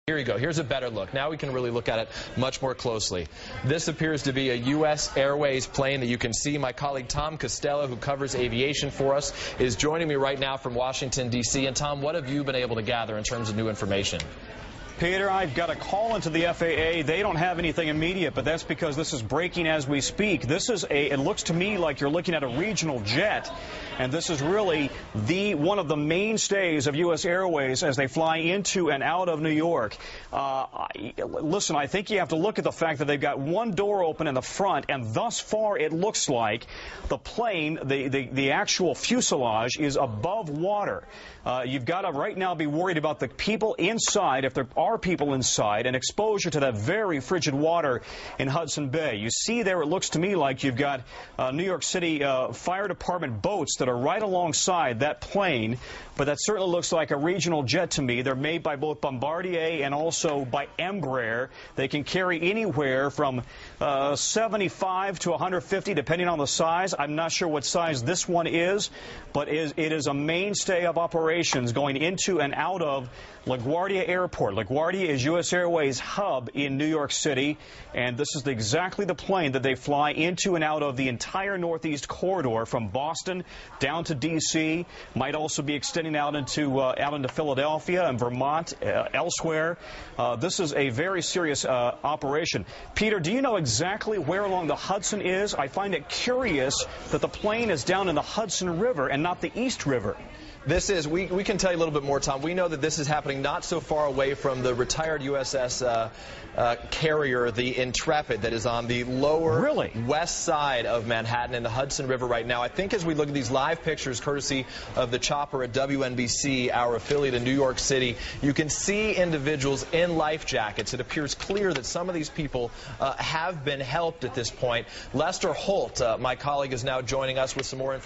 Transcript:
Here you go. Here's a better look. Now we can really look at it much more closely. This appears to be a USAirways plane that you can see. My colleague Tom Costello, who covers aviation for us, is joining me right now from Washington, D.C. And Tom, what have you been able to gather in terms of new information? Peter, I've got a call into the FAA. They don't have anything immediate, but that's because this is breaking as we speak. This is it looks to me like you're looking at a regional jet, and this is really one of the mainstays of USAirways as they fly into and out of New York. Listen, I think you have to look at the fact that they've got one door open in the front, and thus far it looks like the plane, the actual fuselage, is above water. You've got to right now be worried about the people inside, if there are people inside, and exposure to that very frigid water in Hudson Bay. You see there, it looks to me like you've got New York City Fire Department boats that are right alongside that plane, but that certainly looks like a regional jet to me. They're made by both Bombardier and also by Embraer. They can carry anywhere from 75 to 150, depending on the size. I'm not sure what size this one is, but it is a mainstay of operations going into and out of LaGuardia Airport. LaGuardia is USAirways' hub in New York City, and this is exactly the plane that they fly into and out of the entire Northeast corridor from Boston down to D.C., might also be extending out into Philadelphia and Vermont, elsewhere. This is a very serious operation. Peter, do you know exactly where along the Hudson is? I find it curious that the plane is down in the Hudson River and not the East River. This is, we can tell you a little bit more, Tom. We know that this is happening not so far away from the retired USS carrier, the Intrepid, that is on the lower west side of Manhattan in the Hudson River right now. I think as we look at these live pictures, courtesy of the chopper at WNBC, our affiliate in New York City, you can see individuals in life jackets. It appears clear that some of these people have been helped at this point. Lester Holt, my colleague, is now joining us with some more information.